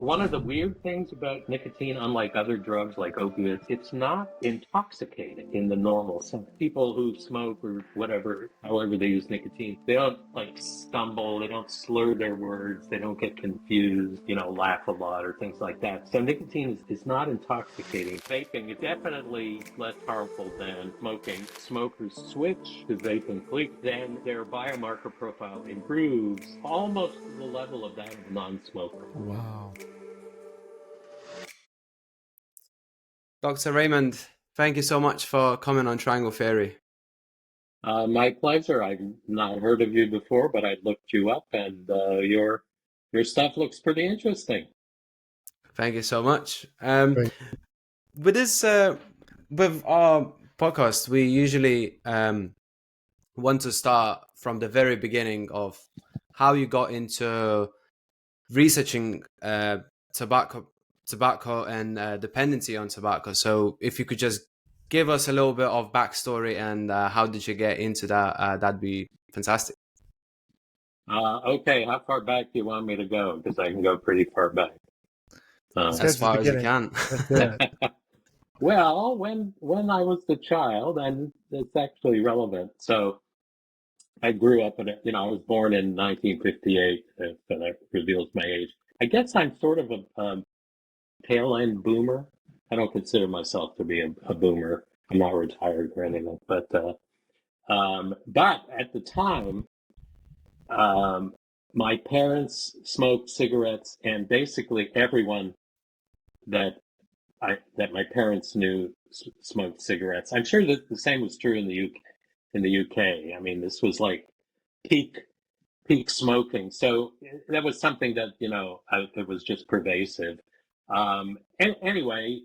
One of the weird things about nicotine, unlike other drugs like opiates, it's not intoxicating in the normal sense. People who smoke or whatever, however they use nicotine, they don't like stumble, they don't slur their words, they don't get confused, laugh a lot or things like that. So nicotine is not intoxicating. Vaping is definitely less harmful than smoking. Smokers switch to vaping completely, then their biomarker profile improves almost to the level of that of a non-smoker. Wow. Dr. Raymond, thank you so much for coming on Triangle Theory. My pleasure. I've not heard of you before, but I looked you up, and your stuff looks pretty interesting. Thank you so much. Great. With this, with our podcast, we usually want to start from the very beginning of how you got into researching tobacco and dependency on tobacco. So if you could just give us a little bit of backstory and how did you get into that, that'd be fantastic. Okay, how far back do you want me to go? Because I can go pretty far back. As far as you can. Let's do it. Well, when I was a child, and it's actually relevant. So I grew up I was born in 1958, if that reveals my age. I guess I'm sort of a tail end boomer. I don't consider myself to be a boomer. I'm not retired or anything, but at the time, um, my parents smoked cigarettes, and basically everyone that that my parents knew smoked cigarettes. I'm sure that the same was true in the UK. In the UK, I mean, this was like peak smoking. So that was something that it was just pervasive. And anyway,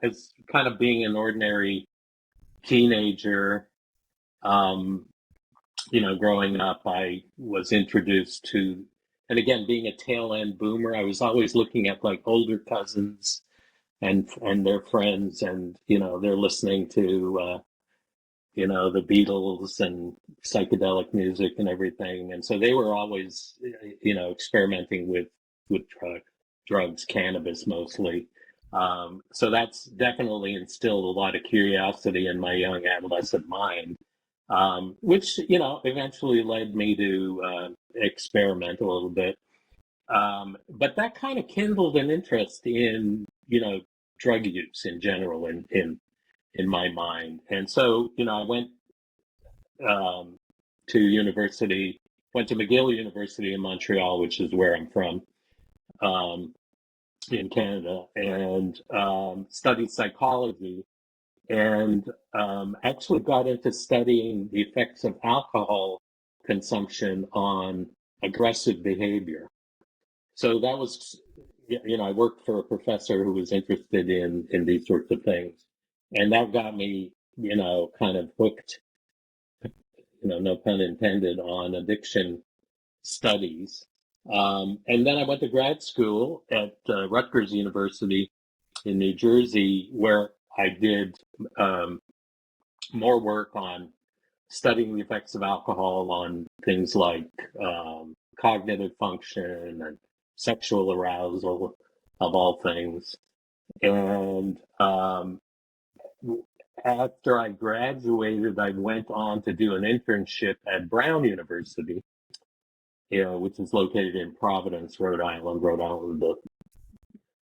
as kind of being an ordinary teenager, um, growing up, I was introduced to, and again, being a tail end boomer, I was always looking at like older cousins and their friends, and they're listening to the Beatles and psychedelic music and everything, and so they were always experimenting with drugs, cannabis mostly. So that's definitely instilled a lot of curiosity in my young adolescent mind, which eventually led me to experiment a little bit. But that kind of kindled an interest in drug use in general in my mind, and so I um, to university, went to McGill University in Montreal, which is where I'm from, um, in Canada, and studied psychology, and actually got into studying the effects of alcohol consumption on aggressive behavior. So that was, I worked for a professor who was interested in these sorts of things, and that got me, kind of hooked, no pun intended, on addiction studies. And then I went to grad school at Rutgers University in New Jersey, where I did um, more work on studying the effects of alcohol on things like cognitive function and sexual arousal, of all things. And after I graduated, I went on to do an internship at Brown University, which is located in Providence, Rhode Island. Rhode Island, the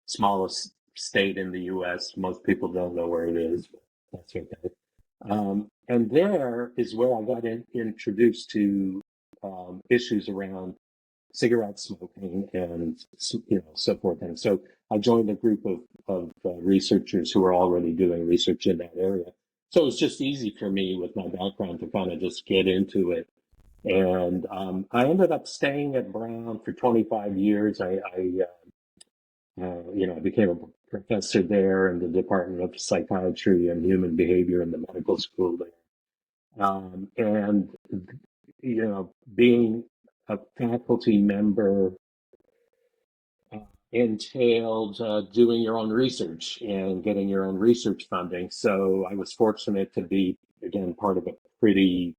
smallest state in the U.S. Most people don't know where it is, but that's okay. And there is where I got introduced to issues around cigarette smoking and so forth. And so I joined a group of researchers who were already doing research in that area. So it was just easy for me with my background to kind of just get into it. And I ended up staying at Brown for 25 years. I became a professor there in the Department of Psychiatry and Human Behavior in the medical school there. And being a faculty member entailed doing your own research and getting your own research funding. So I was fortunate to be, again, part of a pretty,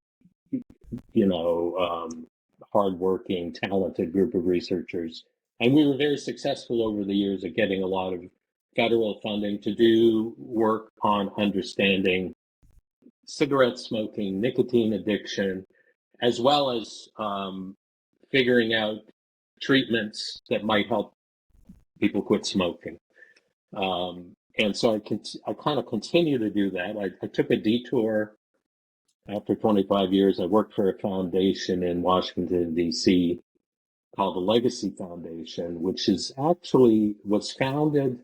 hardworking, talented group of researchers And we were very successful over the years at getting a lot of federal funding to do work on understanding cigarette smoking, nicotine addiction, as well as figuring out treatments that might help people quit smoking. And so I kind of continue to do that. I took a detour after 25 years. I worked for a foundation in Washington, D.C. called the Legacy Foundation, which is actually was founded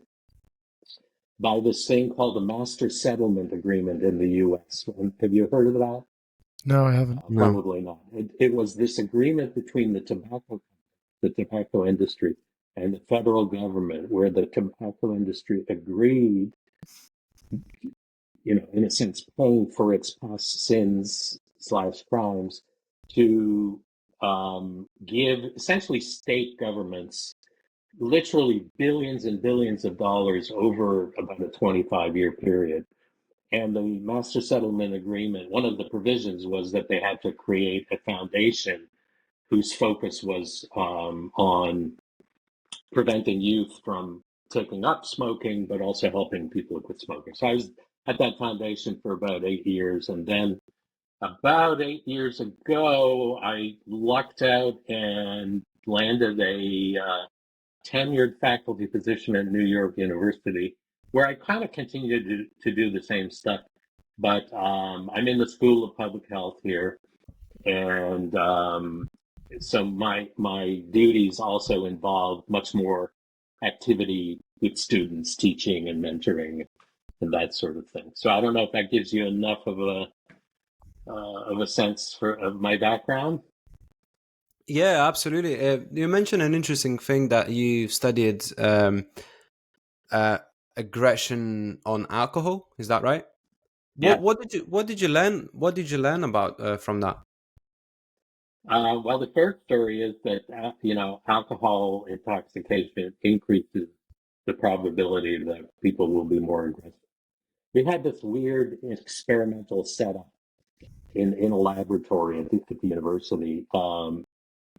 by this thing called the Master Settlement Agreement in the U.S. Have you heard of that? No, I haven't. No. Probably not. It was this agreement between the tobacco industry and the federal government, where the tobacco industry agreed, in a sense, paying for its past sins / crimes to give essentially state governments literally billions and billions of dollars over about a 25-year period. And the Master Settlement Agreement, one of the provisions was that they had to create a foundation whose focus was on preventing youth from taking up smoking, but also helping people quit smoking. So I was at that foundation for about 8 years. And then about 8 years ago, I lucked out and landed a tenured faculty position at New York University, where I kind of continue to do the same stuff. But I'm in the School of Public Health here. And so my duties also involve much more activity with students, teaching and mentoring and that sort of thing. So I don't know if that gives you enough of a sense of my background. Yeah, absolutely. You mentioned an interesting thing that you studied aggression on alcohol. Is that right? Yeah. What did you learn? What did you learn about from that? Well, the first story is that alcohol intoxication increases the probability that people will be more aggressive. We had this weird experimental setup in a laboratory at the university,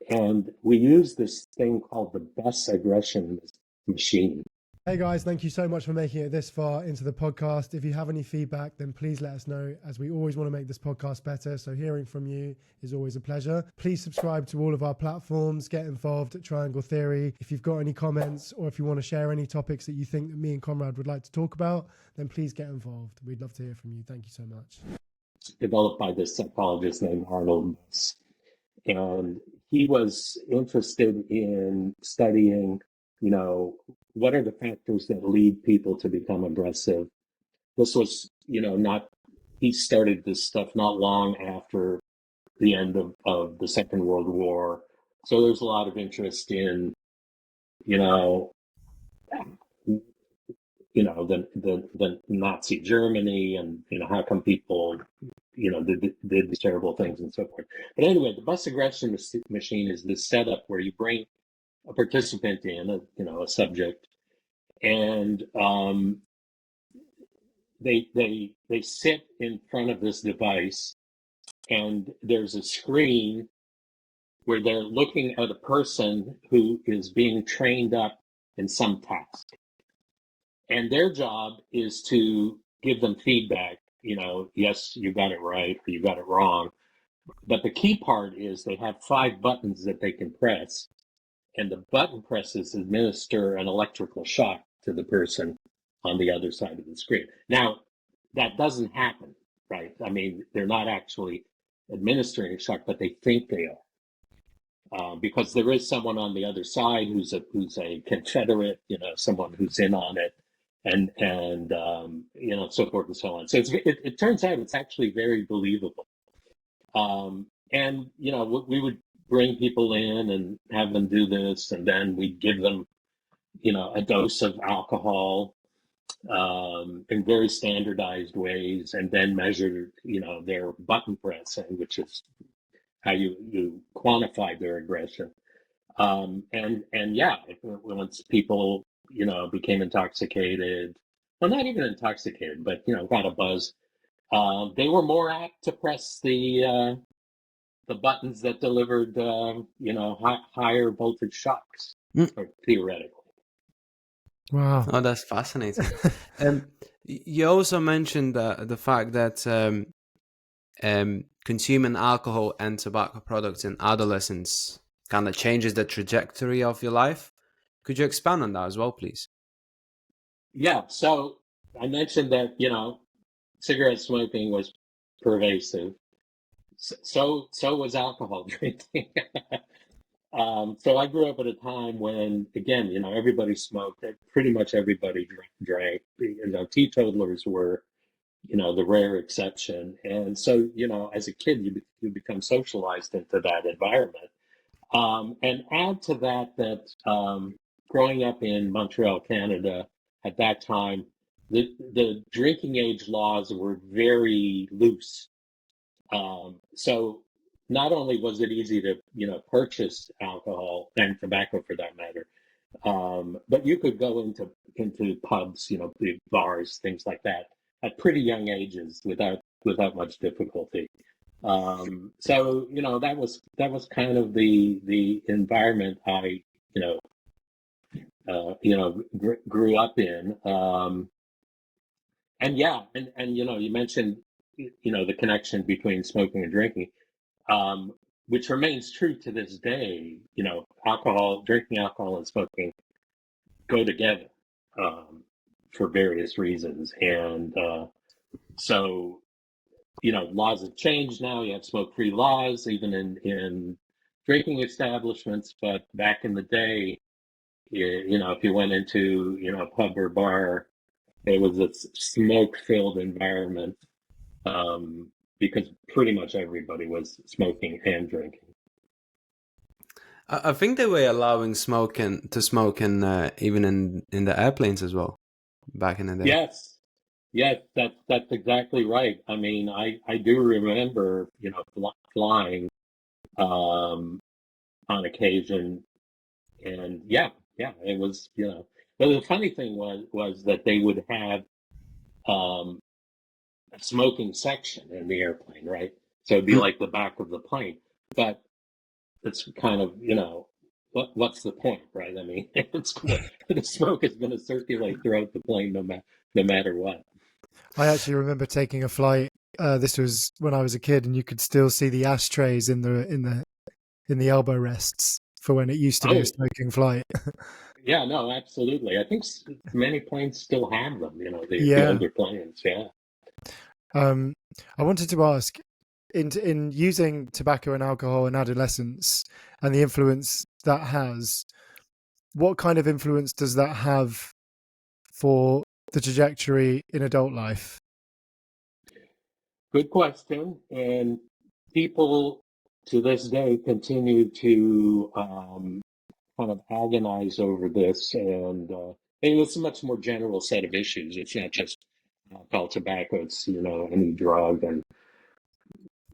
and we used this thing called the bus aggression machine. Hey guys, thank you so much for making it this far into the podcast. If you have any feedback, then please let us know, as we always want to make this podcast better. So hearing from you is always a pleasure. Please subscribe to all of our platforms, get involved at Triangle Theory. If you've got any comments or if you want to share any topics that you think that me and Conrad would like to talk about, then please get involved. We'd love to hear from you. Thank you so much. Developed by this psychologist named Arnold Buss. And he was interested in studying, what are the factors that lead people to become aggressive? This was, he started this stuff not long after the end of the Second World War. So there's a lot of interest in, the Nazi Germany and, how come people, did these terrible things and so forth. But anyway, the bus aggression machine is this setup where you bring a participant in, a subject, and they sit in front of this device, and there's a screen where they're looking at a person who is being trained up in some task. And their job is to give them feedback, yes, you got it right, or you got it wrong. But the key part is they have 5 buttons that they can press, and the button presses administer an electrical shock to the person on the other side of the screen. Now, that doesn't happen, right? I mean, they're not actually administering a shock, but they think they are. Because there is someone on the other side who's a Confederate, someone who's in on it, and so forth and so on. So it turns out it's actually very believable. And we would bring people in and have them do this, and then we'd give them a dose of alcohol in very standardized ways, and then measure their button pressing, which is how you quantify their aggression. And yeah, once people became intoxicated, well, not even intoxicated, but got a buzz, they were more apt to press the buttons that delivered higher voltage shocks. or theoretically. Wow. Oh, that's fascinating. You also mentioned the fact that consuming alcohol and tobacco products in adolescence kind of changes the trajectory of your life. Could you expand on that as well, please? Yeah, so I mentioned that, cigarette smoking was pervasive. So was alcohol drinking. So I grew up at a time when, again, everybody smoked. Pretty much everybody drank. Teetotalers were, the rare exception. And so, as a kid, you become socialized into that environment. And add to that growing up in Montreal, Canada, at that time, the drinking age laws were very loose. So not only was it easy to, purchase alcohol and tobacco for that matter, but you could go into pubs, the bars, things like that, at pretty young ages without much difficulty. So that was kind of the environment I grew up in. And yeah, and you mentioned the connection between smoking and drinking, which remains true to this day. Drinking alcohol and smoking go together for various reasons, and so laws have changed now. You have smoke-free laws, even in drinking establishments. But back in the day, if you went into a pub or bar, it was a smoke-filled environment because pretty much everybody was smoking and drinking. I think they were allowing to smoke even in the airplanes as well back in the day. Yes, that's exactly right. I mean, I do remember, flying on occasion, and yeah, it was, But the funny thing was that they would have a smoking section in the airplane, right? So it'd be like the back of the plane, but it's kind of, what's the point, right? I mean, the smoke is going to circulate throughout the plane no matter what. I actually remember taking a flight. This was when I was a kid, and you could still see the ashtrays in the elbow rests for when it used to be a smoking flight. Yeah, no, absolutely. I think many planes still have them. The older planes. Yeah. I wanted to ask, in using tobacco and alcohol in adolescence and the influence that has, what kind of influence does that have for the trajectory in adult life? Good question. And people to this day continue to kind of agonize over this. And it's a much more general set of issues. It's not just alcohol, tobacco, it's, any drug. And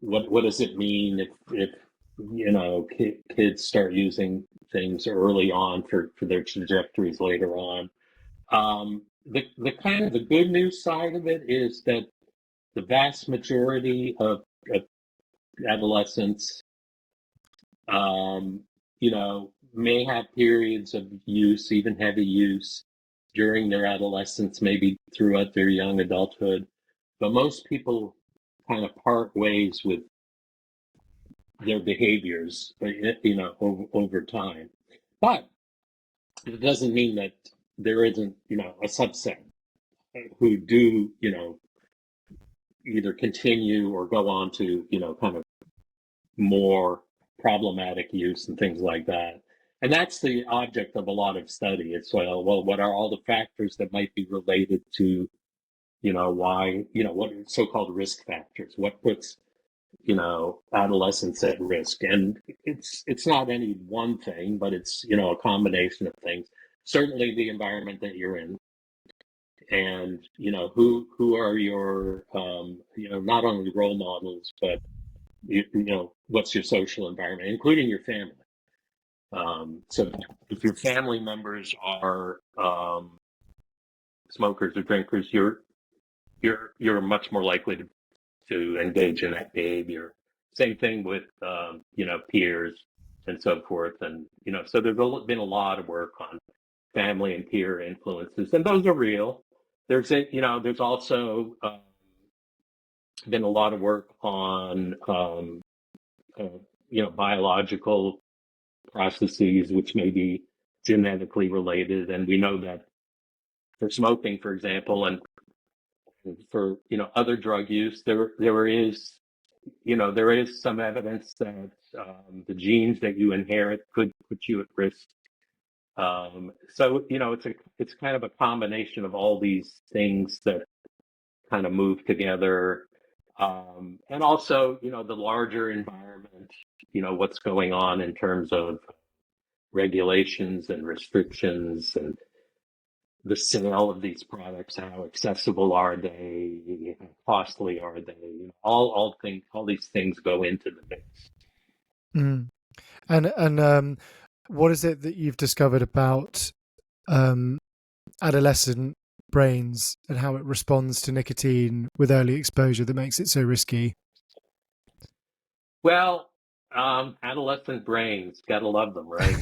what does it mean if kids start using things early on for their trajectories later on? The kind of the good news side of it is that the vast majority of adolescents, may have periods of use, even heavy use, during their adolescence, maybe throughout their young adulthood. But most people kind of part ways with their behaviors, over time. But it doesn't mean that there isn't, a subset who do, either continue or go on to, kind of more problematic use and things like that. And that's the object of a lot of study. It's what are all the factors that might be related to, why, what are so-called risk factors? What puts, adolescents at risk? And it's not any one thing, but it's, a combination of things. Certainly the environment that you're in, and who are your not only role models, but what's your social environment, including your family. So if your family members are smokers or drinkers, you're much more likely to engage in that behavior. Same thing with peers. and so forth. And, so there's been a lot of work on family and peer influences, and those are real. There's also been a lot of work on, biological processes which may be genetically related. And we know that for smoking, for example, and for, other drug use, there is some evidence that the genes that you inherit could put you at risk. So, it's kind of a combination of all these things that kind of move together. And also, the larger environment, what's going on in terms of regulations and restrictions and the sale of these products. How accessible are they? How costly are they? All these things go into the mix. Mm. And what is it that you've discovered about adolescent brains and how it responds to nicotine with early exposure that makes it so risky? Well, adolescent brains, gotta love them, right?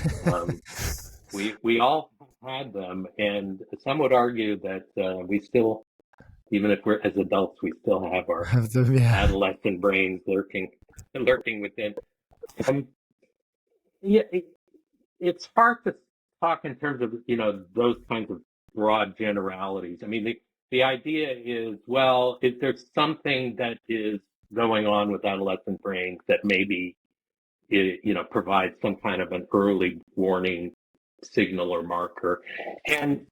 We all had them, and some would argue that we still, even if we're as adults, we still have our Have them, yeah. adolescent brains lurking within. Yeah, it's hard to talk in terms of those kinds of broad generalities. I mean, the idea is, well, if there's something that is going on with adolescent brains that maybe provides some kind of an early warning signal or marker, and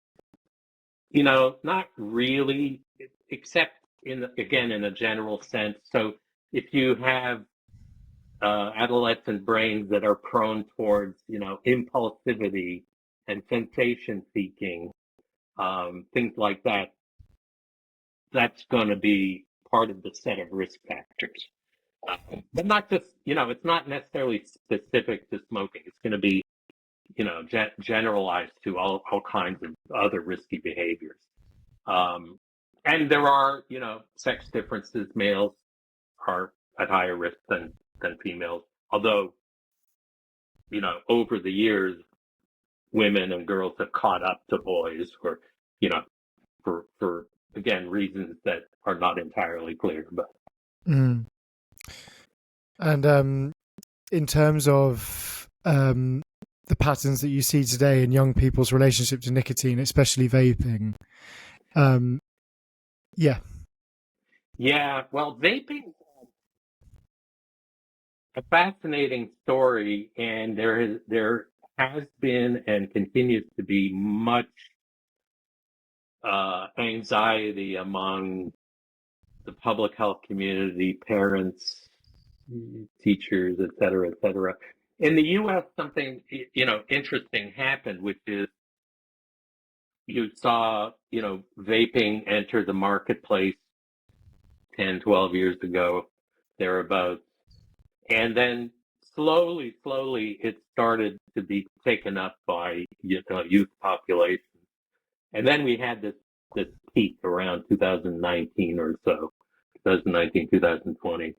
not really, except in a general sense. So if you have adolescent brains that are prone towards, impulsivity and sensation seeking, things like that, that's going to be part of the set of risk factors. But not just, it's not necessarily specific to smoking. It's going to be, generalized to all kinds of other risky behaviors. And there are, sex differences. Males are at higher risk than females. Although, over the years, women and girls have caught up to boys for, for again, reasons that are not entirely clear. But Mm. And in terms of the patterns that you see today in young people's relationship to nicotine, especially vaping, yeah. Yeah, well, vaping, a fascinating story, and there has been and continues to be much anxiety among the public health community, parents, teachers, et cetera, et cetera. In the U.S., something interesting happened, which is you saw vaping enter the marketplace 10, 12 years ago, thereabouts. And then slowly, it started to be taken up by youth population. And then we had this peak around 2019 or so, 2019, 2020.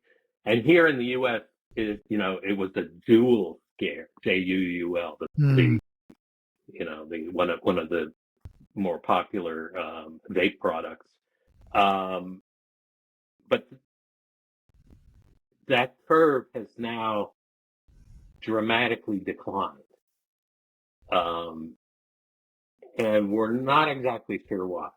And here in the U.S., it was a dual scare, JUUL, the one of the more popular vape products. But that curve has now dramatically declined. And we're not exactly sure why.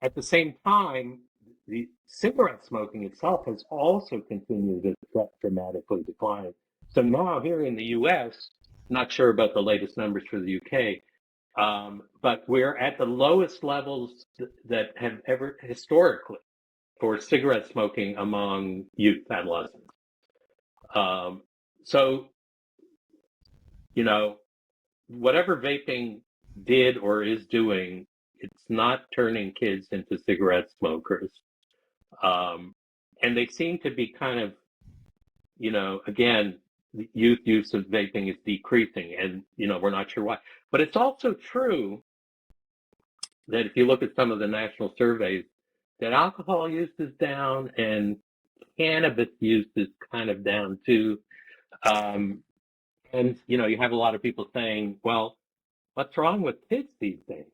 At the same time, the cigarette smoking itself has also continued to dramatically decline. So now here in the US, not sure about the latest numbers for the UK, but we're at the lowest levels that have ever historically for cigarette smoking among youth adolescents. So, whatever vaping did or is doing, it's not turning kids into cigarette smokers. And they seem to be kind of, again, the youth use of vaping is decreasing, and, we're not sure why. But it's also true that if you look at some of the national surveys, that alcohol use is down and cannabis use is kind of down too. Um, and, you have a lot of people saying, well, what's wrong with kids these days?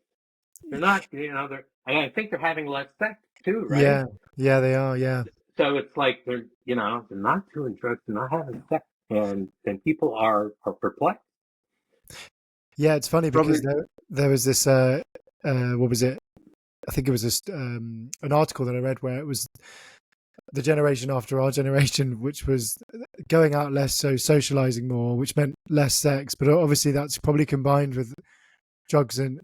They're not, and I think they're having less sex too, right? Yeah, yeah, they are. Yeah, So it's like they're not doing drugs, they're not having sex, and people are perplexed. yeah. It's funny Probably. because there was this. What was it? I think it was this an article that I read where it was the generation after our generation, which was going out less, so socializing more, which meant less sex. But obviously, that's probably combined with drugs and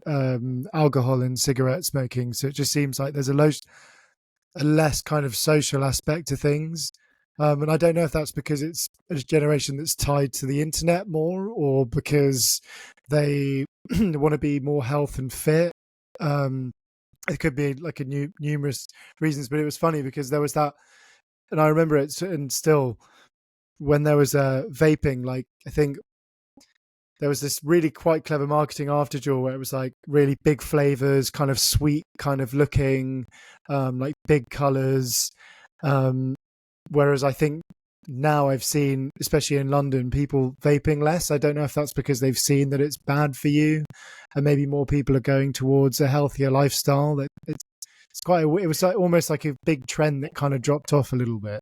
alcohol and cigarette smoking. So it just seems like there's a less kind of social aspect to things. And I don't know if that's because it's a generation that's tied to the internet more, or because they want to be more health and fit. It could be like numerous reasons, but it was funny because there was that, and I remember it, and still when there was vaping, like I think there was this really quite clever marketing after Jaw where it was like really big flavors, kind of sweet, kind of looking, like big colors. Whereas I think now I've seen, especially in London, people vaping less. I don't know if that's because they've seen that it's bad for you, and maybe more people are going towards a healthier lifestyle. It's quite. It was like, almost like a big trend that kind of dropped off a little bit.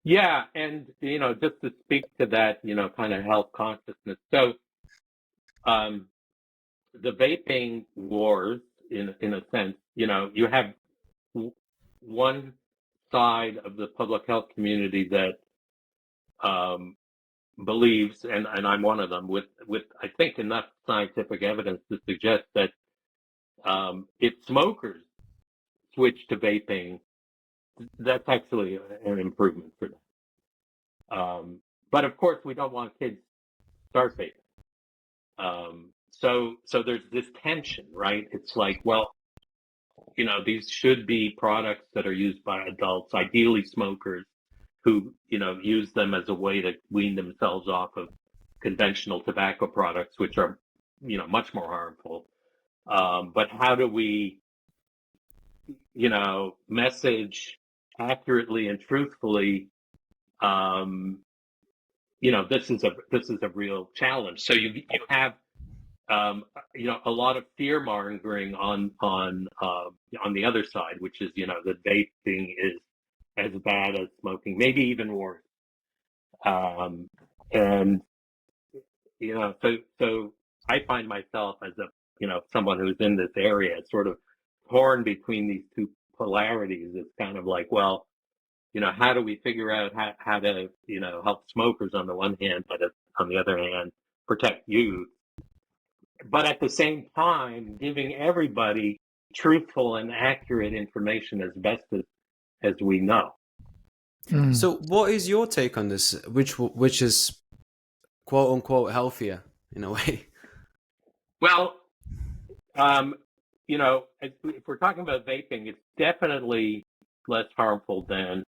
Yeah, and just to speak to that, kind of health consciousness. So, um, the vaping wars, in a sense, you have one side of the public health community that um, believes, and I'm one of them, with I think enough scientific evidence to suggest that if smokers switch to vaping, that's actually an improvement for them. But of course, we don't want kids to start vaping. So there's this tension, right? It's like, well, these should be products that are used by adults, ideally smokers, who, use them as a way to wean themselves off of conventional tobacco products, which are, much more harmful. But how do we, message accurately and truthfully, um, this is a real challenge. So you have a lot of fear mongering on the other side, which is that vaping is as bad as smoking, maybe even worse. And so I find myself as a someone who's in this area, sort of torn between these two polarities. It's kind of like, well, how do we figure out how to help smokers on the one hand, but on the other hand protect youth, but at the same time giving everybody truthful and accurate information as best as we know. So, what is your take on this? Which is quote unquote healthier in a way? Well, if we're talking about vaping, it's definitely less harmful than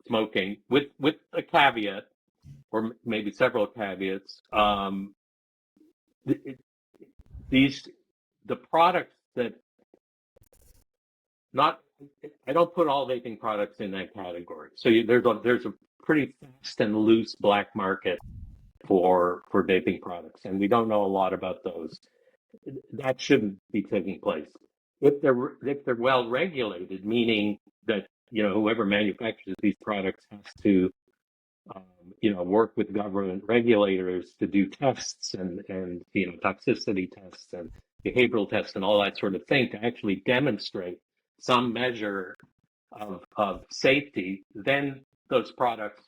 smoking, with a caveat, or maybe several caveats. The products that not I don't put all vaping products in that category. So there's a pretty fast and loose black market for vaping products, and we don't know a lot about those. That shouldn't be taking place. If they're well regulated, meaning that whoever manufactures these products has to work with government regulators to do tests and toxicity tests and behavioral tests and all that sort of thing to actually demonstrate some measure of safety, then those products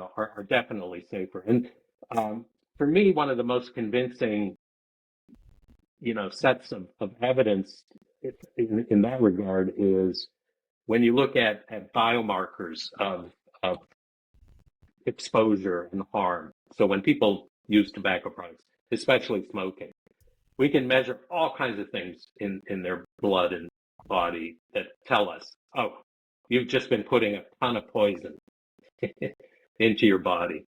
are definitely safer. And for me, one of the most convincing sets of evidence in that regard is when you look at biomarkers of exposure and harm. So when people use tobacco products, especially smoking, we can measure all kinds of things in their blood and body that tell us, oh, you've just been putting a ton of poison into your body.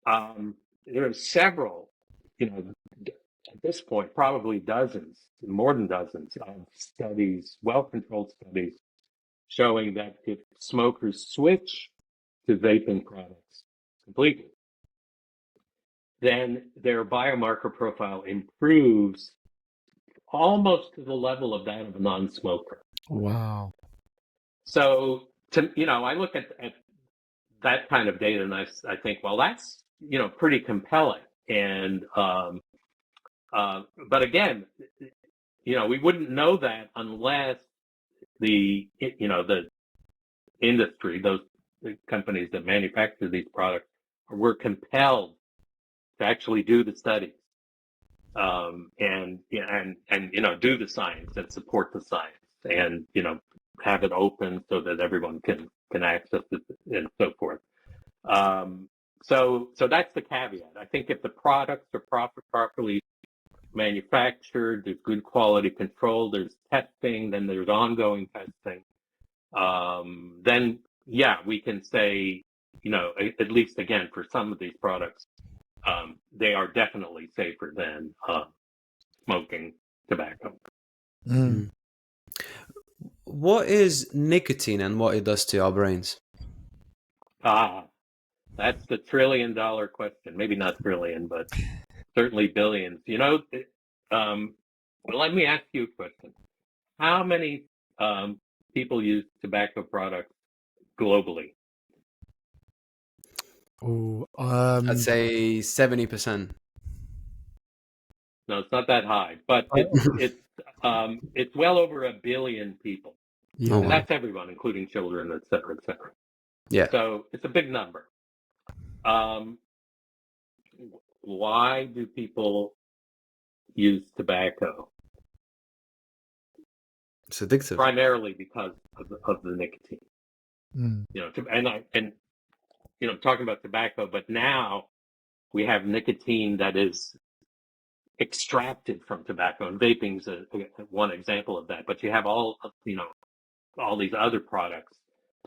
There are several, at this point, probably dozens, more than dozens of studies, well-controlled studies, showing that if smokers switch to vaping products completely, then their biomarker profile improves almost to the level of that of a non-smoker. Wow. So, I look at that kind of data and I think, well, that's, pretty compelling. And, but again, we wouldn't know that unless the industry, the companies that manufacture these products, were compelled to actually do the studies, and do the science and support the science, and have it open so that everyone can access it and so forth. So that's the caveat. I think if the products are properly manufactured, there's good quality control, there's testing, then there's ongoing testing, then yeah, we can say, at least again for some of these products, they are definitely safer than smoking tobacco. Mm. What is nicotine and what it does to our brains? That's the $1 trillion question. Maybe not trillion, but certainly billions. Well, let me ask you a question. How many people use tobacco products globally? Oh, I'd say 70%. No, it's not that high, but it's well over 1 billion people. yeah. And that's everyone, including children, et cetera, et cetera. Yeah. So it's a big number. Why do people use tobacco? It's addictive. Primarily because of the nicotine. Mm. I'm talking about tobacco, but now we have nicotine that is extracted from tobacco, and vaping's one example of that. But you have all these other products,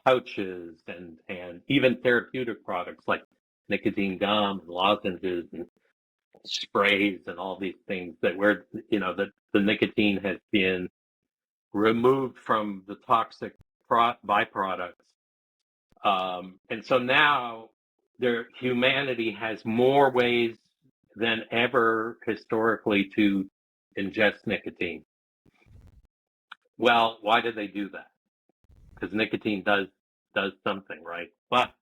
pouches, and even therapeutic products like nicotine gum and lozenges and sprays and all these things where the nicotine has been removed from the toxic byproducts. And so now humanity has more ways than ever historically to ingest nicotine. Well, why do they do that? Because nicotine does something, right? But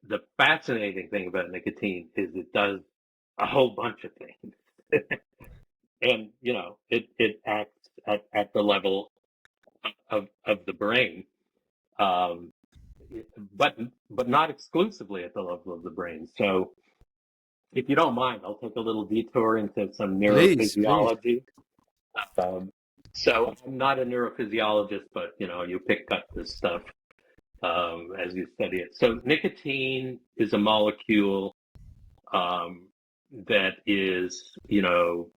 the fascinating thing about nicotine is it does a whole bunch of things. And it acts at the level of the brain, but not exclusively at the level of the brain. So if you don't mind, I'll take a little detour into some neurophysiology. So I'm not a neurophysiologist, but you pick up this stuff as you study it. So nicotine is a molecule that is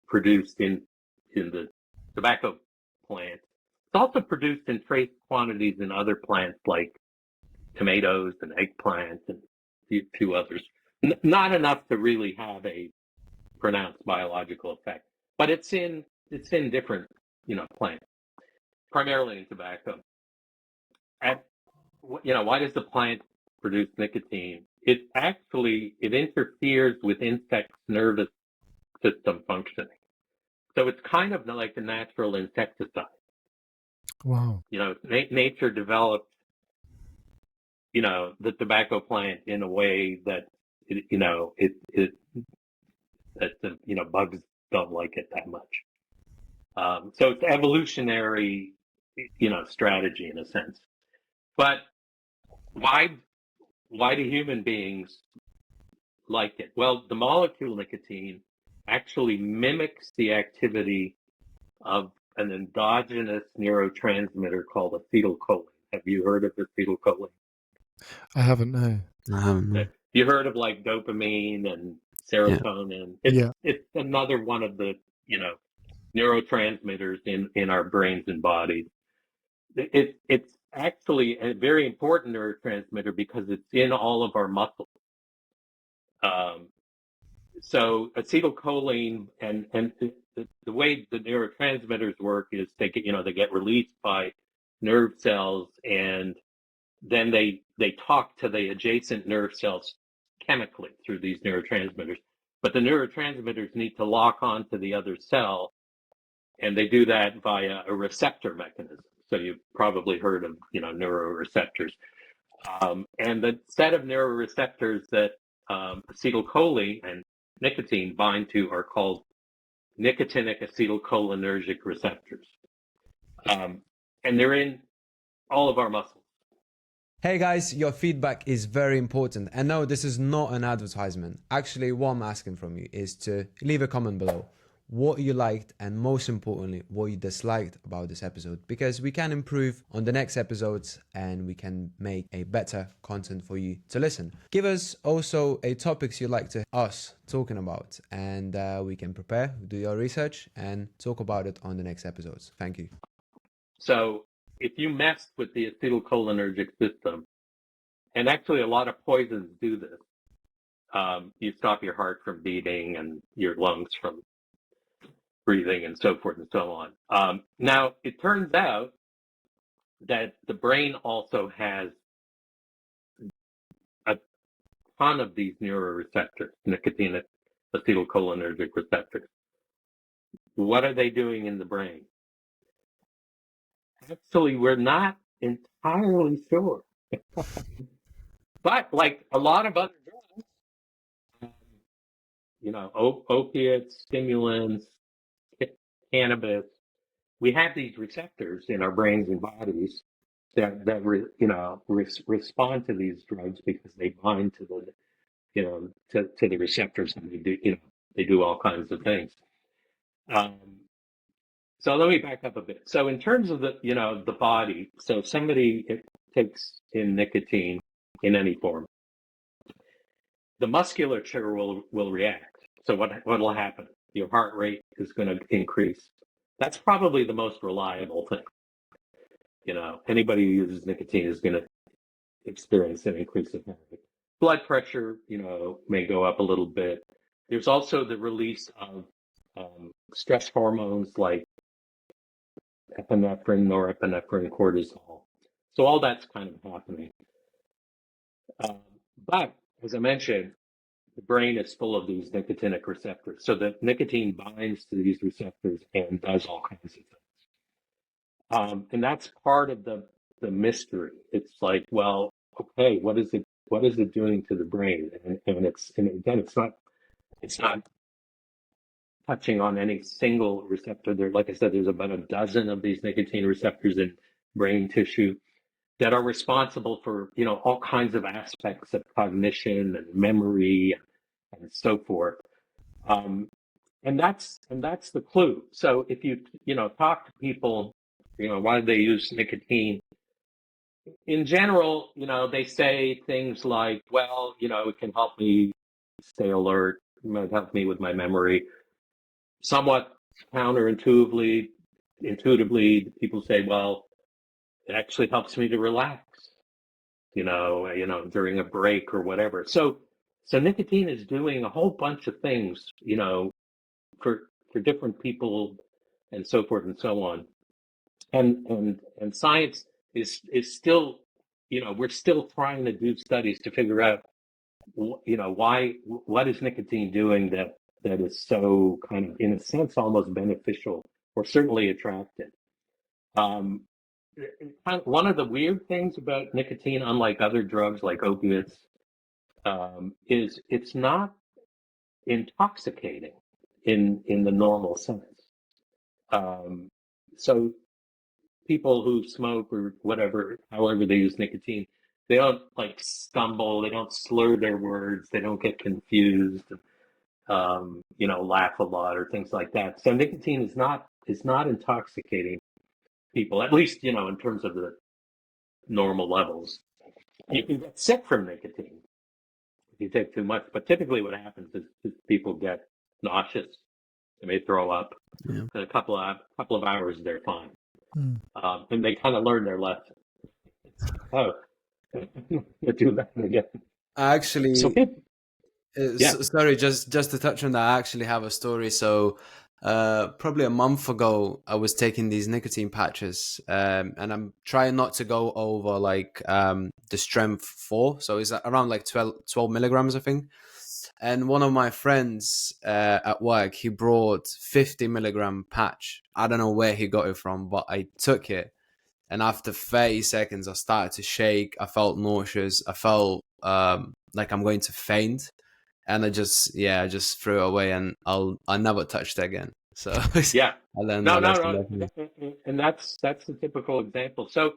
produced in the tobacco plant. It's also produced in trace quantities in other plants like tomatoes and eggplants and a few others. Not enough to really have a pronounced biological effect, but it's in different plants, primarily in tobacco. Why does the plant produce nicotine? It interferes with insects' nervous system functioning. So it's kind of like a natural insecticide. Wow. Nature developed, the tobacco plant in a way that, bugs don't like it that much. So it's evolutionary, strategy in a sense. But why do human beings like it? Well, the molecule nicotine actually mimics the activity of an endogenous neurotransmitter called acetylcholine. Have you heard of acetylcholine? I haven't, no. You heard of like dopamine and serotonin? Yeah. It's another one of the neurotransmitters in our brains and bodies. It's actually a very important neurotransmitter because it's in all of our muscles. So acetylcholine and the way the neurotransmitters work is they get released by nerve cells, and then they talk to the adjacent nerve cells chemically through these neurotransmitters. But the neurotransmitters need to lock onto the other cell, and they do that via a receptor mechanism. So you've probably heard of, neuroreceptors. And the set of neuroreceptors that acetylcholine and nicotine bind to are called nicotinic acetylcholinergic receptors. And they're in all of our muscles. Hey guys, your feedback is very important. And no, this is not an advertisement. Actually, what I'm asking from you is to leave a comment below what you liked and most importantly, what you disliked about this episode, because we can improve on the next episodes and we can make a better content for you to listen. Give us also a topics you'd like to us talking about, and we can prepare, do your research and talk about it on the next episodes. Thank you. So if you mess with the acetylcholinergic system, and actually a lot of poisons do this, you stop your heart from beating and your lungs from breathing and so forth and so on. Now, it turns out that the brain also has a ton of these neuroreceptors, nicotine acetylcholinergic receptors. What are they doing in the brain? Actually, we're not entirely sure. But like a lot of other drugs, opiates, stimulants, cannabis, we have these receptors in our brains and bodies that respond to these drugs because they bind to the the receptors, and they do all kinds of things. So let me back up a bit. So in terms of the body, so if somebody takes in nicotine in any form, the musculature will react. So what will happen? Your heart rate is going to increase. That's probably the most reliable thing. Anybody who uses nicotine is going to experience an increase of heart rate. Blood pressure, may go up a little bit. There's also the release of stress hormones like epinephrine, norepinephrine, cortisol. So all that's kind of happening. But as I mentioned, the brain is full of these nicotinic receptors. So the nicotine binds to these receptors and does all kinds of things. And that's part of the mystery. It's like, well, okay, what is it doing to the brain? And again, it's not touching on any single receptor. There, like I said, there's about a dozen of these nicotine receptors in brain tissue that are responsible for all kinds of aspects of cognition and memory and so forth. And that's the clue. So if you talk to people, why do they use nicotine? In general, they say things like, well, it can help me stay alert, it might help me with my memory. Somewhat counterintuitively, people say, well, it actually helps me to relax, during a break or whatever. So nicotine is doing a whole bunch of things, for different people and so forth and so on. And science is still, we're still trying to do studies to figure out, what is nicotine doing that is so kind of, in a sense, almost beneficial or certainly attractive. One of the weird things about nicotine, unlike other drugs like opiates, is it's not intoxicating in the normal sense. So people who smoke or whatever, however they use nicotine, they don't like stumble, they don't slur their words, they don't get confused, laugh a lot or things like that. So nicotine is not intoxicating people, at least, in terms of the normal levels. You can get sick from nicotine if you take too much, but typically what happens is people get nauseous, they may throw up. Yeah. In a couple of hours they're fine. And they kind of learn their lesson. Oh, do that again. Actually, yeah. sorry, just to touch on that, I actually have a story. So Probably a month ago, I was taking these nicotine patches, and I'm trying not to go over like the strength 4, so it's around like 12 milligrams, I think. And one of my friends at work, he brought 50 milligram patch. I don't know where he got it from, but I took it, and after 30 seconds, I started to shake. I felt nauseous. I felt like I'm going to faint, and I just threw it away, and I never touched it again. So Yeah. I learned No, my no, lesson no. definitely. And that's the typical example. So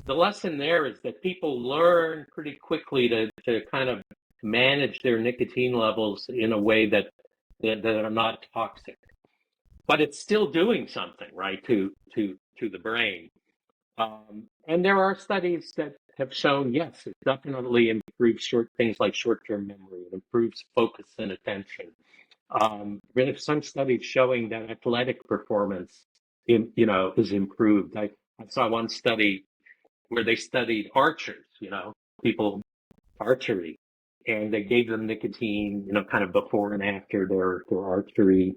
the lesson there is that people learn pretty quickly to kind of manage their nicotine levels in a way that are not toxic. But it's still doing something, right, to the brain. And there are studies that have shown, yes, it definitely improves things like short-term memory. It improves focus and attention. There are some studies showing that athletic performance, is improved. I saw one study where they studied archers, people archery, and they gave them nicotine, kind of before and after their archery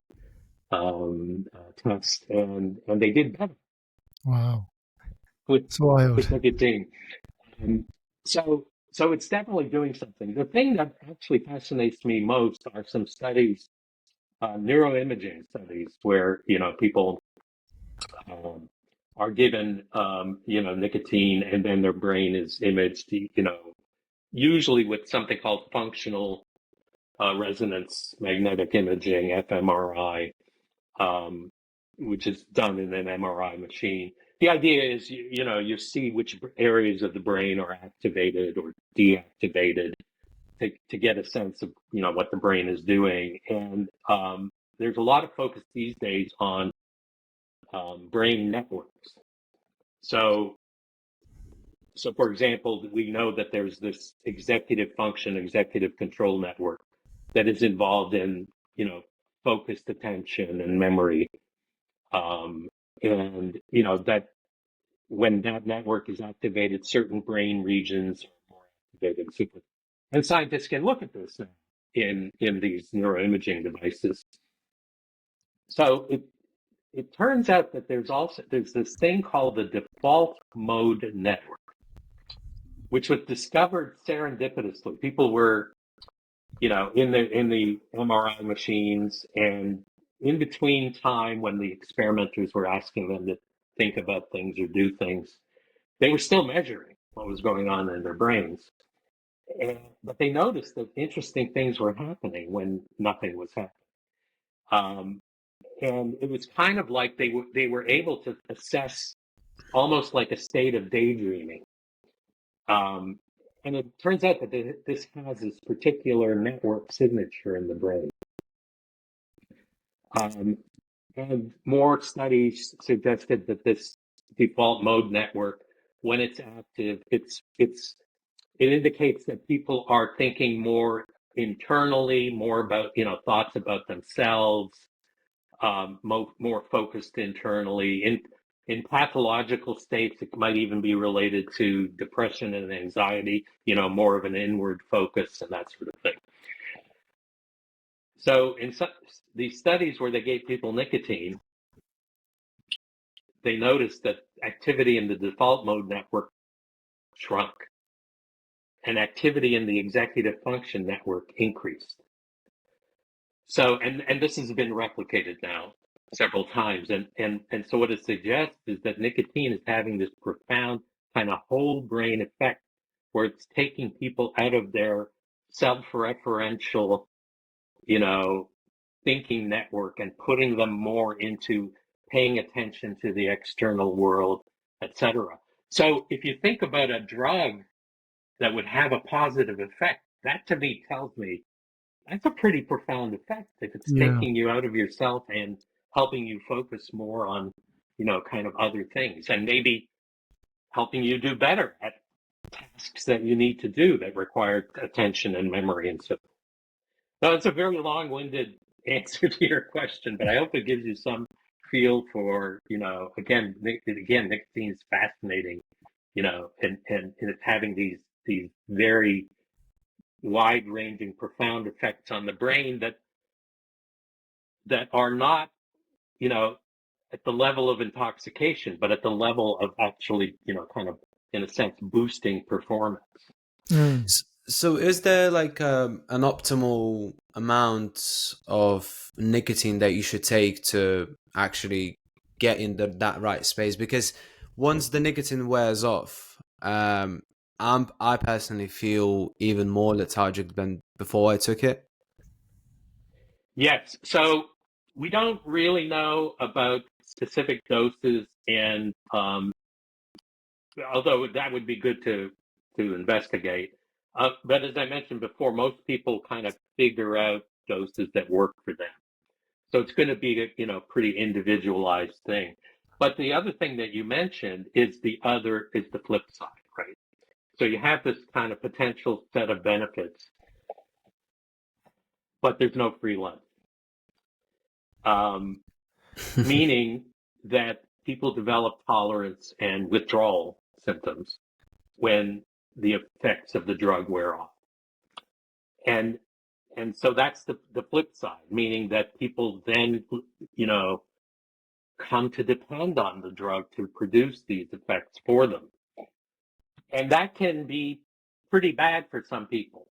test, and they did better Wow. with It's wild. nicotine. Um, so it's definitely doing something. The thing that actually fascinates me most are some studies, neuroimaging studies, where people um, are given nicotine, and then their brain is imaged, usually with something called functional resonance magnetic imaging, fMRI, um, which is done in an MRI machine. The idea is, you see which areas of the brain are activated or deactivated to get a sense of, what the brain is doing. And there's a lot of focus these days on brain networks. So, for example, we know that there's this executive function, executive control network that is involved in, focused attention and memory. And that when that network is activated, certain brain regions are more activated. And scientists can look at this now in these neuroimaging devices. So it turns out that there's this thing called the default mode network, which was discovered serendipitously. People were, in the MRI machines, and in between time when the experimenters were asking them to think about things or do things, they were still measuring what was going on in their brains. But they noticed that interesting things were happening when nothing was happening. And it was kind of like they were able to assess almost like a state of daydreaming. Um, and it turns out that this has this particular network signature in the brain. Um, and more studies suggested that this default mode network, when it's active, it indicates that people are thinking more internally, more about, thoughts about themselves, more focused internally. In pathological states, it might even be related to depression and anxiety, more of an inward focus and that sort of thing. So in these studies where they gave people nicotine, they noticed that activity in the default mode network shrunk, and activity in the executive function network increased. So, and this has been replicated now several times. And so what it suggests is that nicotine is having this profound kind of whole brain effect where it's taking people out of their self-referential, thinking network and putting them more into paying attention to the external world, etc. So if you think about a drug that would have a positive effect, that to me tells me that's a pretty profound effect if it's Yeah. taking you out of yourself and helping you focus more on, kind of other things, and maybe helping you do better at tasks that you need to do that require attention and memory and so. No, it's a very long-winded answer to your question, but I hope it gives you some feel for, again, nicotine is fascinating, and it's having these very wide-ranging, profound effects on the brain that are not at the level of intoxication, but at the level of actually, kind of, in a sense, boosting performance. So is there like an optimal amount of nicotine that you should take to actually get in that right space? Because once the nicotine wears off, I personally feel even more lethargic than before I took it. Yes. So we don't really know about specific doses, and although that would be good to investigate. But as I mentioned before, most people kind of figure out doses that work for them. So it's going to be a pretty individualized thing. But the other thing that you mentioned is the flip side, right? So you have this kind of potential set of benefits, but there's no free lunch. Meaning that people develop tolerance and withdrawal symptoms when the effects of the drug wear off. And so that's the flip side, meaning that people then, come to depend on the drug to produce these effects for them. And that can be pretty bad for some people,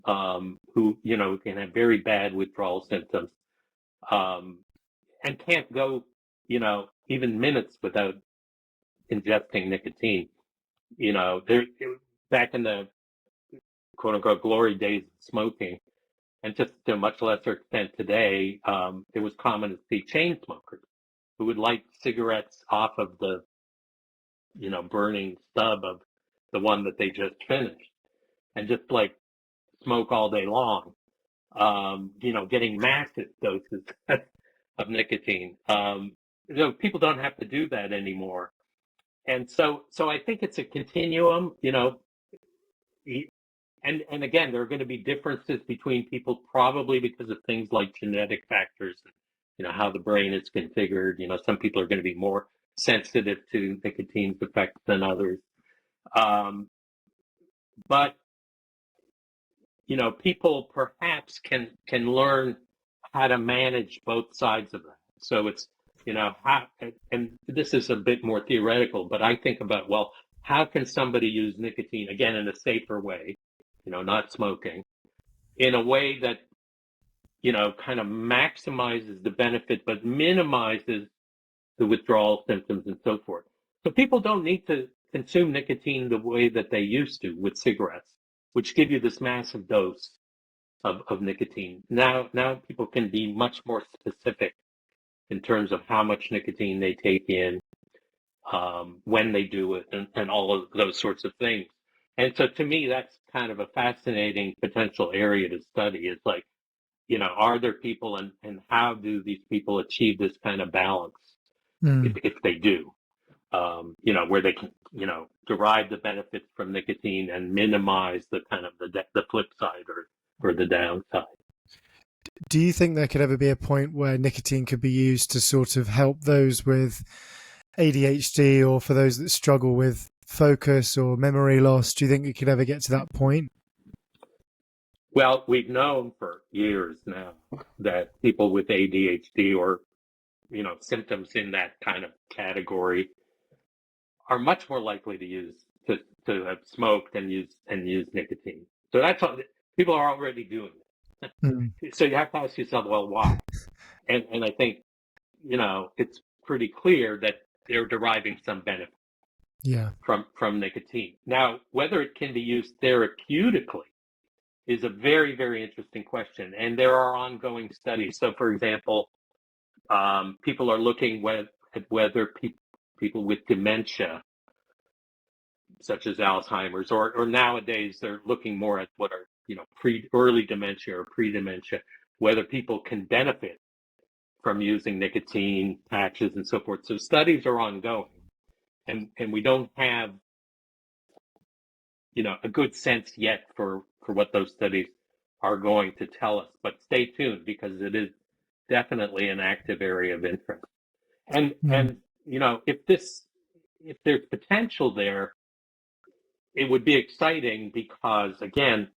who, can have very bad withdrawal symptoms, and can't go, even minutes without ingesting nicotine. Back in the quote unquote glory days of smoking, and just to a much lesser extent today, it was common to see chain smokers who would light cigarettes off of the, burning stub of the one that they just finished, and just like smoke all day long, getting massive doses of nicotine. People don't have to do that anymore. And so I think it's a continuum, and again, there are going to be differences between people, probably because of things like genetic factors, how the brain is configured. Some people are going to be more sensitive to nicotine's effects than others. But, people perhaps can learn how to manage both sides of that. So it's, how, and this is a bit more theoretical, but I think about, well, how can somebody use nicotine, again, in a safer way, not smoking, in a way that, kind of maximizes the benefit, but minimizes the withdrawal symptoms and so forth. So people don't need to consume nicotine the way that they used to with cigarettes, which give you this massive dose of nicotine. Now people can be much more specific in terms of how much nicotine they take in, when they do it, and all of those sorts of things. And so to me, that's kind of a fascinating potential area to study. It's like, are there people, and how do these people achieve this kind of balance, if they do, where they can, derive the benefits from nicotine and minimize the kind of the flip side, or the downside. Do you think there could ever be a point where nicotine could be used to sort of help those with ADHD, or for those that struggle with focus or memory loss? Do you think it could ever get to that point? Well, we've known for years now that people with ADHD, or, symptoms in that kind of category, are much more likely to have smoked and use nicotine. So that's all, people are already doing it. So you have to ask yourself, well, why? And I think, it's pretty clear that they're deriving some benefit, from nicotine. Now, whether it can be used therapeutically is a very, very interesting question. And there are ongoing studies. So, for example, people are looking at whether people with dementia, such as Alzheimer's, or nowadays they're looking more at what are, early dementia or pre-dementia, whether people can benefit from using nicotine patches and so forth. So studies are ongoing, and we don't have, a good sense yet for what those studies are going to tell us. But stay tuned, because it is definitely an active area of interest. And if there's potential there, it would be exciting, because, again,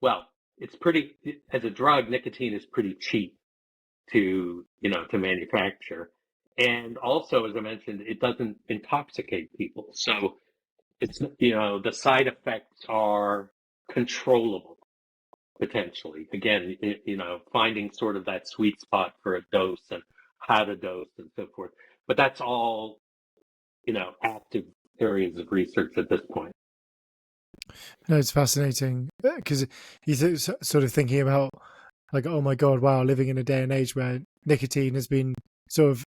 well, as a drug, nicotine is pretty cheap. to, to manufacture. And also, as I mentioned, it doesn't intoxicate people. So it's, the side effects are controllable potentially. Again, finding sort of that sweet spot for a dose and how to dose and so forth. But that's all, active areas of research at this point. No, it's fascinating because he's sort of thinking about like, oh my God, wow, living in a day and age where nicotine has been sort of,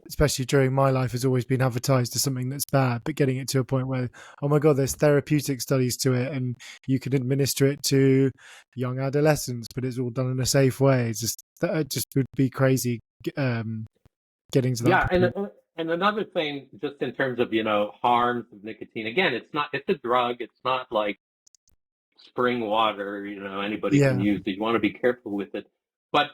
especially during my life, has always been advertised as something that's bad, but getting it to a point where, oh my God, there's therapeutic studies to it and you can administer it to young adolescents, but it's all done in a safe way. It's just, that just would be crazy getting to that Yeah, point. and another thing, just in terms of, harms of nicotine, again, it's a drug. It's not like spring water, anybody can Yeah. use it. You want to be careful with it. But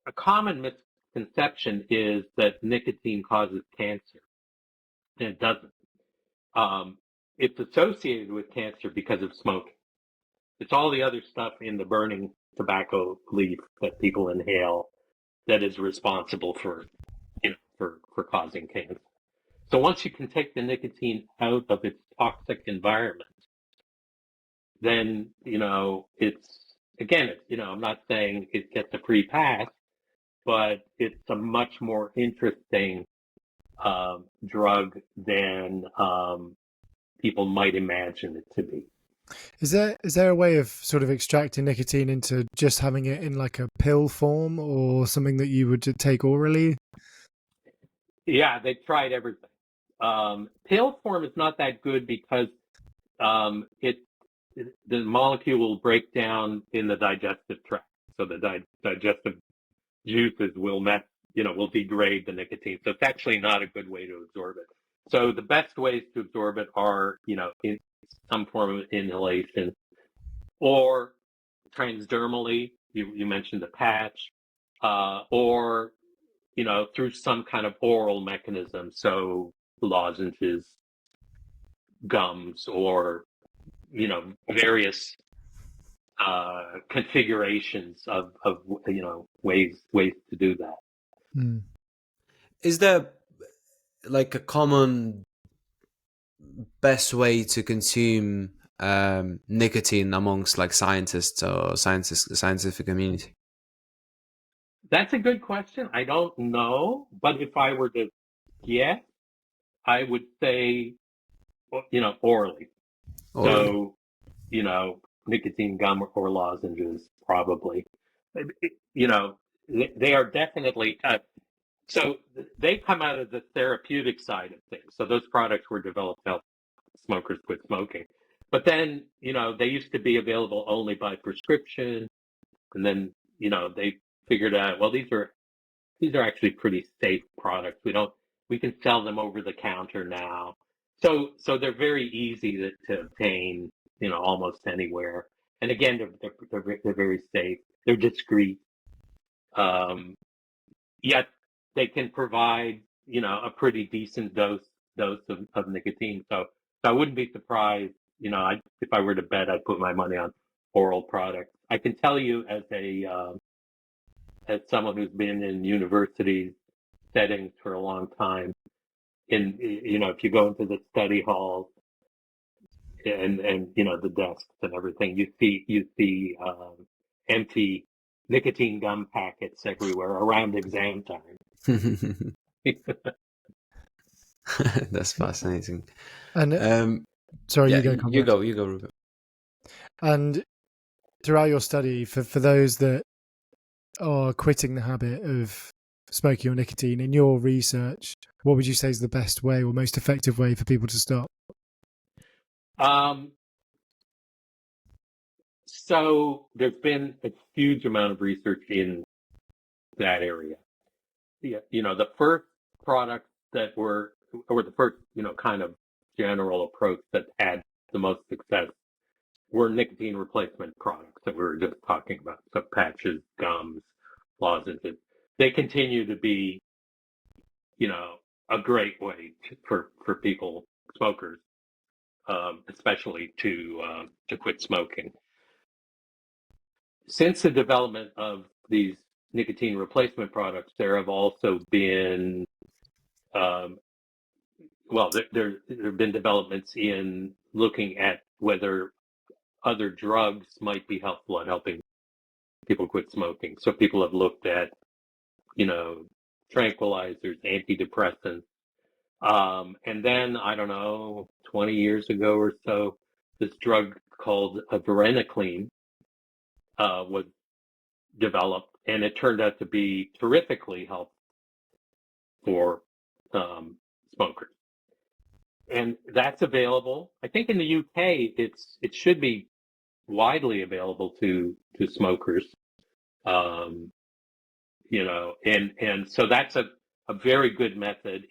a common misconception is that nicotine causes cancer, and it doesn't. It's associated with cancer because of smoking. It's all the other stuff in the burning tobacco leaf that people inhale that is responsible for, for causing cancer. So once you can take the nicotine out of its toxic environment, then, it's, again, I'm not saying it gets a free pass, but it's a much more interesting drug than people might imagine it to be. Is there a way of sort of extracting nicotine into just having it in like a pill form or something that you would take orally? Yeah, they tried everything. Pill form is not that good because the molecule will break down in the digestive tract, so the digestive juices will will degrade the nicotine. So it's actually not a good way to absorb it. So the best ways to absorb it are, in some form of inhalation or transdermally. You mentioned the patch, or through some kind of oral mechanism. So lozenges, gums, or various configurations of ways to do that. Hmm. Is there like a common best way to consume nicotine amongst like scientists or scientific community? That's a good question. I don't know, but if I were to guess, I would say, orally. Or So, nicotine gum or lozenges, probably. They are definitely, so they come out of the therapeutic side of things. So those products were developed to help smokers quit smoking. But then, they used to be available only by prescription. And then, they figured out, well, these are actually pretty safe products. We can sell them over the counter now. So they're very easy to obtain, almost anywhere. And again, they're very safe. They're discreet. Yet they can provide, a pretty decent dose of nicotine. So I wouldn't be surprised, if I were to bet, I'd put my money on oral products. I can tell you as someone who's been in university settings for a long time, if you go into the study halls and the desks and everything, you see empty nicotine gum packets everywhere around exam time. that's fascinating. And sorry, Yeah, you go, you Conrad. go, Rupert. And throughout your study, for those that are quitting the habit of smoking or nicotine, in your research, what would you say is the best way or most effective way for people to stop? So there's been a huge amount of research in that area. Yeah, the first products that were, or the first, kind of general approach that had the most success were nicotine replacement products that we were just talking about. So patches, gums, lozenges. They continue to be, a great way for people, smokers, especially to quit smoking. Since the development of these nicotine replacement products, there have also been, there have been developments in looking at whether other drugs might be helpful at helping people quit smoking. So people have looked at, tranquilizers, antidepressants. And then, I don't know, 20 years ago or so, this drug called varenicline was developed, and it turned out to be terrifically helpful for smokers. And that's available. I think in the UK, it should be widely available to smokers. And so that's a very good method.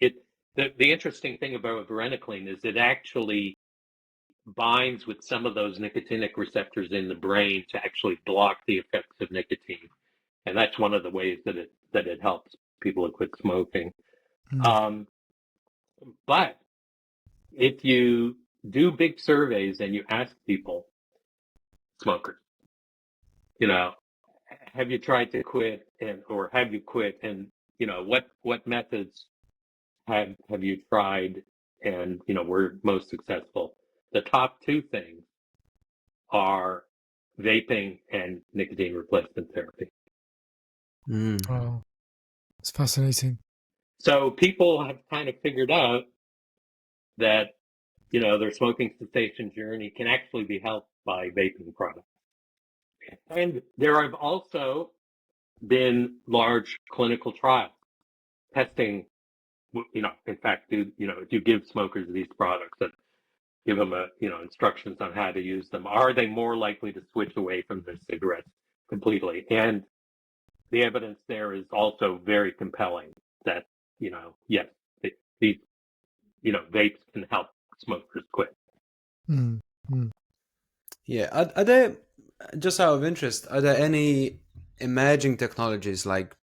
The interesting thing about varenicline is it actually binds with some of those nicotinic receptors in the brain to actually block the effects of nicotine, and that's one of the ways that it helps people who quit smoking. But if you do big surveys and you ask people, smokers, have you tried to quit, or have you quit, and what methods have you tried and were most successful? The top two things are vaping and nicotine replacement therapy. Wow, it's fascinating. So people have kind of figured out that their smoking cessation journey can actually be helped by vaping products. And there have also been large clinical trials testing, in fact, do you give smokers these products and give them instructions on how to use them, are they more likely to switch away from their cigarettes completely? And the evidence there is also very compelling that, yes, these, vapes can help smokers quit. Yeah. Are there, just out of interest, are there any emerging technologies like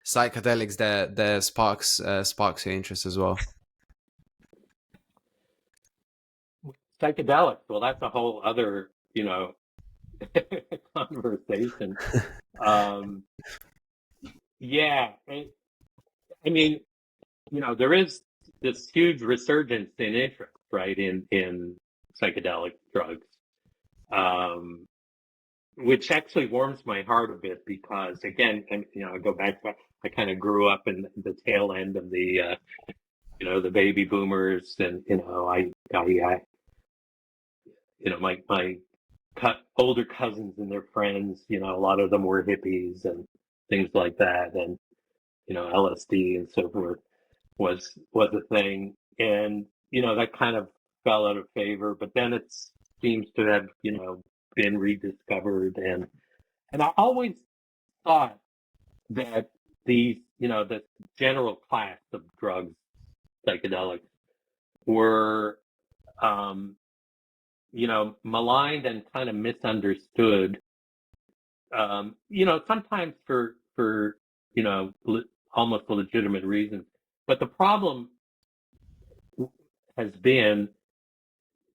psychedelics that sparks your interest as well? Psychedelics, well, that's a whole other, conversation. Yeah, I mean, there is this huge resurgence in interest, right, in psychedelic drugs, which actually warms my heart a bit because, again, I go back to, I kind of grew up in the tail end of the, the baby boomers, and my older cousins and their friends, a lot of them were hippies and things like that, and LSD and so forth was a thing, and that kind of fell out of favor. But then it seems to have been rediscovered, and I always thought that the general class of drugs, psychedelics, were maligned and kind of misunderstood, sometimes for almost legitimate reasons. But the problem has been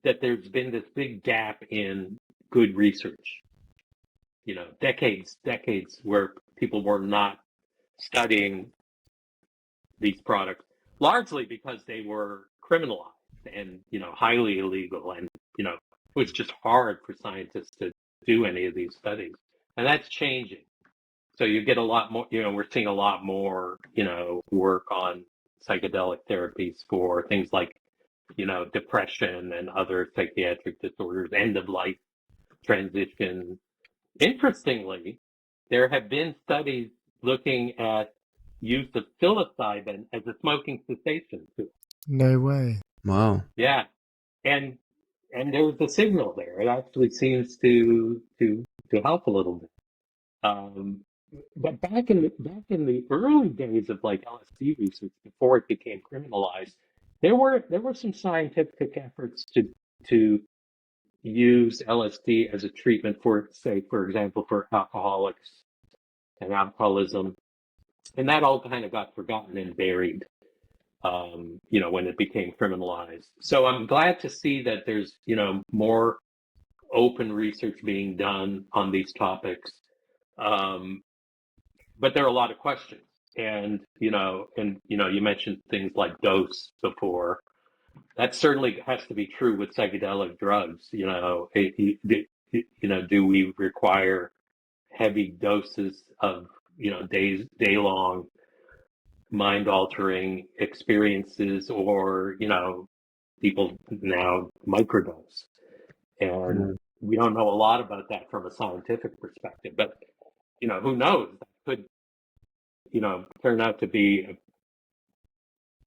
that there's been this big gap in good research, decades where people were not studying these products, largely because they were criminalized and, highly illegal. And, it was just hard for scientists to do any of these studies. And that's changing. So you get a lot more, we're seeing a lot more, work on psychedelic therapies for things like, depression and other psychiatric disorders, end of life transition. Interestingly, there have been studies looking at use of psilocybin as a smoking cessation tool. No way. Wow. Yeah. And there's a signal there. It actually seems to help a little bit. But back in the early days of like LSD research, before it became criminalized, there were some scientific efforts to use LSD as a treatment for, say, for example, for alcoholics and alcoholism, and that all kind of got forgotten and buried, when it became criminalized. So I'm glad to see that there's more open research being done on these topics. but there are a lot of questions. And, you mentioned things like dose before. That certainly has to be true with psychedelic drugs. Do we require heavy doses of, day long mind altering experiences, or, people now microdose? And Mm. we don't know a lot about that from a scientific perspective, but, who knows? That could, turn out to be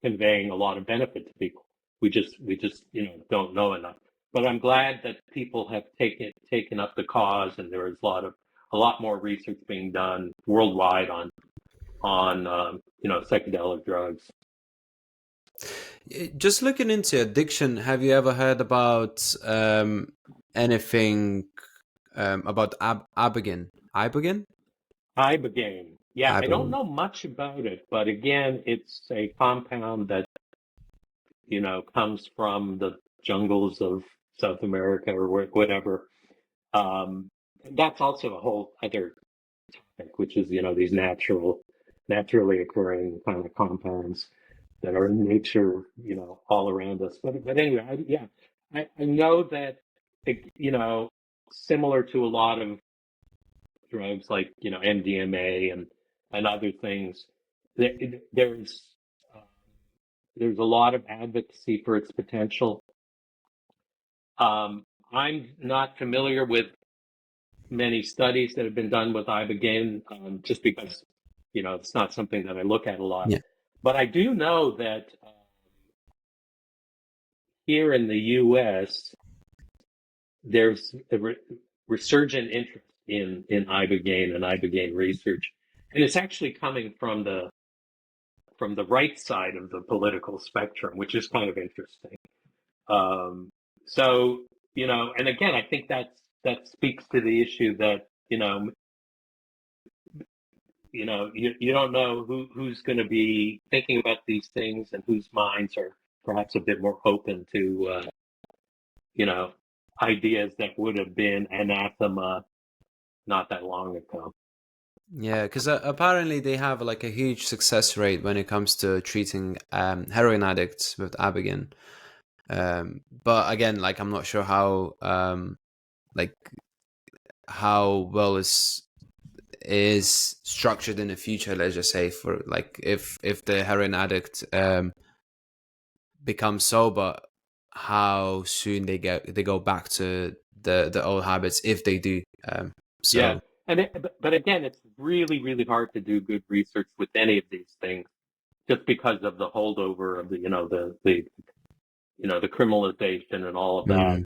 conveying a lot of benefit to people. We just don't know enough. But I'm glad that people have taken up the cause, and there is a lot more research being done worldwide on psychedelic drugs. Just looking into addiction, have you ever heard about anything about Ibogaine? Ibogaine? Ibogaine. Yeah, I don't Ibogaine. know much about it, but again, it's a compound that comes from the jungles of South America or whatever. Um, that's also a whole other topic, which is these naturally occurring kind of compounds that are in nature, all around us. But anyway, I know that similar to a lot of drugs like MDMA and other things, there, there's uh, there's a lot of advocacy for its potential. I'm not familiar with many studies that have been done with ibogaine, just because it's not something that I look at a lot. Yeah. But I do know that here in the U.S. there's a resurgent interest in ibogaine and ibogaine research, and it's actually coming from the right side of the political spectrum, which is kind of interesting. Um, so, and again, I think that speaks to the issue that, you don't know who's going to be thinking about these things, and whose minds are perhaps a bit more open to, you know, ideas that would have been anathema not that long ago. Yeah, because apparently they have like a huge success rate when it comes to treating heroin addicts with Ibogaine. But again, like I'm not sure like how well is structured in the future. Let's just say for like if the heroin addict becomes sober, how soon they go back to the old habits if they do. Yeah. So But again, it's really, really hard to do good research with any of these things, just because of the holdover of the criminalization and all of that.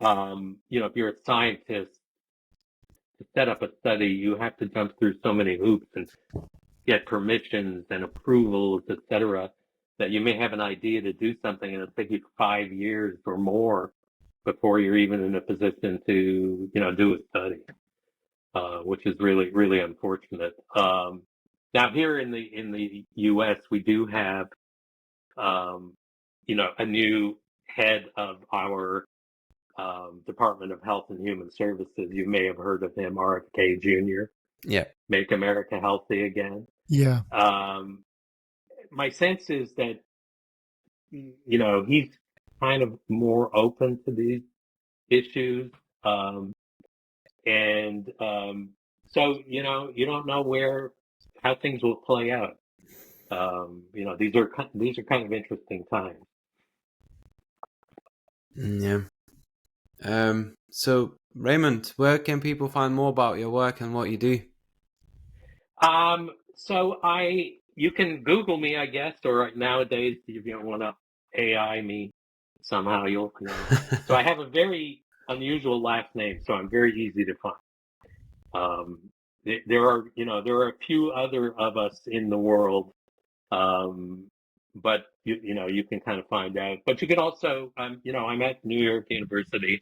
mm, If you're a scientist, to set up a study, you have to jump through so many hoops and get permissions and approvals, et cetera, that you may have an idea to do something, and it'll take you 5 years or more before you're even in a position to, do a study, which is really, really unfortunate. Now here in the U.S., we do have, a new head of our Department of Health and Human Services. You may have heard of him, RFK Jr. yeah. Make America Healthy Again. Yeah. My sense is that, he's kind of more open to these issues. And so, you don't know how things will play out. These are kind of interesting times. Yeah. So Raymond, where can people find more about your work and what you do? So you can Google me, I guess, or nowadays, if you don't want to AI me somehow, you'll. So I have a very unusual last name, so I'm very easy to find. There are a few other of us in the world, but you can kind of find out. But you can also, I'm at New York University.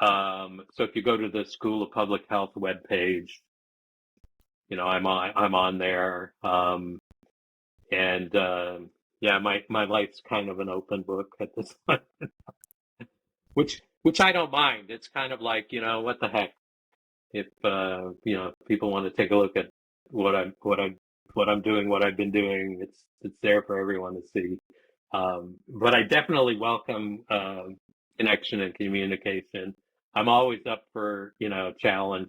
So if you go to the School of Public Health webpage, I'm on there. And yeah, my life's kind of an open book at this point, which I don't mind. It's kind of like, what the heck? If people want to take a look at what I'm doing, what I've been doing. It's there for everyone to see. But I definitely welcome connection and communication. I'm always up for challenge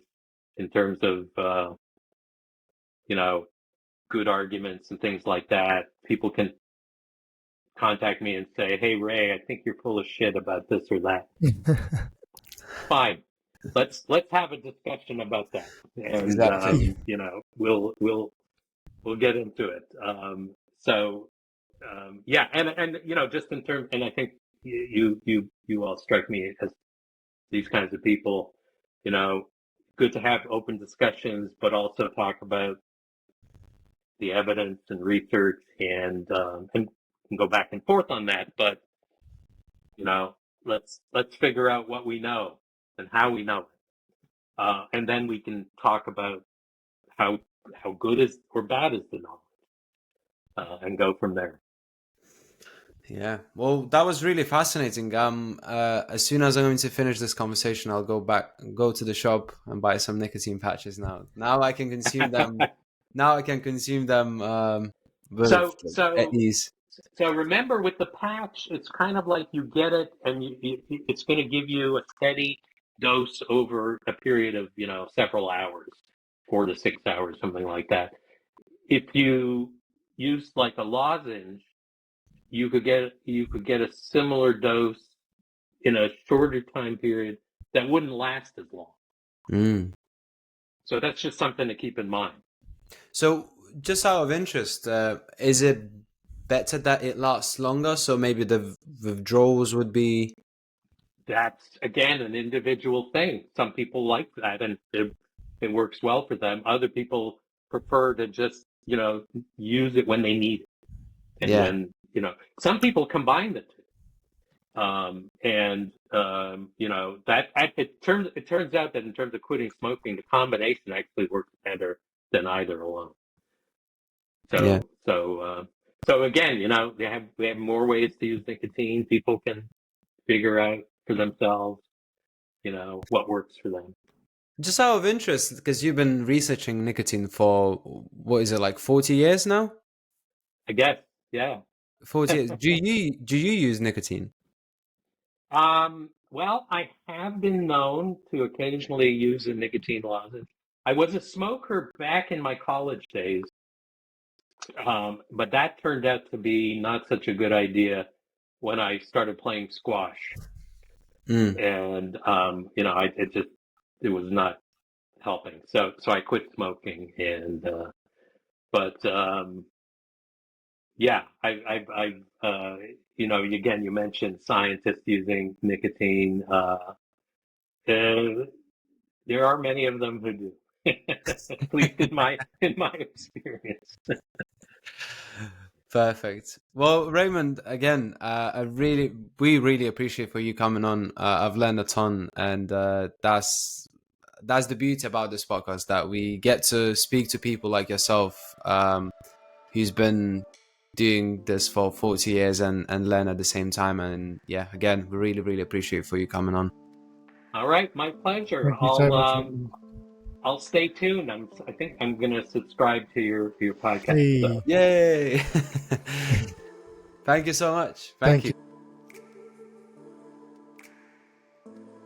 in terms of good arguments and things like that. People can contact me and say, "Hey Ray, I think you're full of shit about this or that." Fine. Let's have a discussion about that, and Exactly. we'll get into it. Yeah, and just in terms, and I think you all strike me as these kinds of people. Good to have open discussions, but also talk about the evidence and research, and go back and forth on that. But let's figure out what we know and how we know it, and then we can talk about how good is or bad is the knowledge, and go from there. Yeah, well, that was really fascinating. As soon as I'm going to finish this conversation, I'll go to the shop and buy some nicotine patches. Now I can consume them. Now I can consume them with at ease. So remember, with the patch, it's kind of like you get it, and it's going to give you a steady dose over a period of several hours, 4 to 6 hours, something like that. If you use like a lozenge, you could get a similar dose in a shorter time period that wouldn't last as long. So that's just something to keep in mind. So, just out of interest, is it better that it lasts longer? So maybe the withdrawals would be. That's again an individual thing. Some people like that, and it works well for them. Other people prefer to just use it when they need it, and when some people combine the two. That it turns out that in terms of quitting smoking, the combination actually works better than either alone. So again, we have more ways to use nicotine. People can figure out for themselves, what works for them. Just out of interest, because you've been researching nicotine for what is it, like 40 years now? I guess, yeah. 40 years. Do you use nicotine? Well, I have been known to occasionally use a nicotine lozenge. I was a smoker back in my college days, but that turned out to be not such a good idea when I started playing squash. And it was not helping. So I quit smoking, and yeah, again, you mentioned scientists using nicotine. There are many of them who do, at least in my experience. Perfect. Well, Raymond, again, we really appreciate for you coming on. I've learned a ton, and that's the beauty about this podcast, that we get to speak to people like yourself, who's been doing this for 40 years and learn at the same time. And yeah, again, we really appreciate for you coming on. All right, my pleasure. Thank you so much. I'll stay tuned. I think I'm going to subscribe to your podcast. Hey. So. Yay! Thank you so much. Thank you.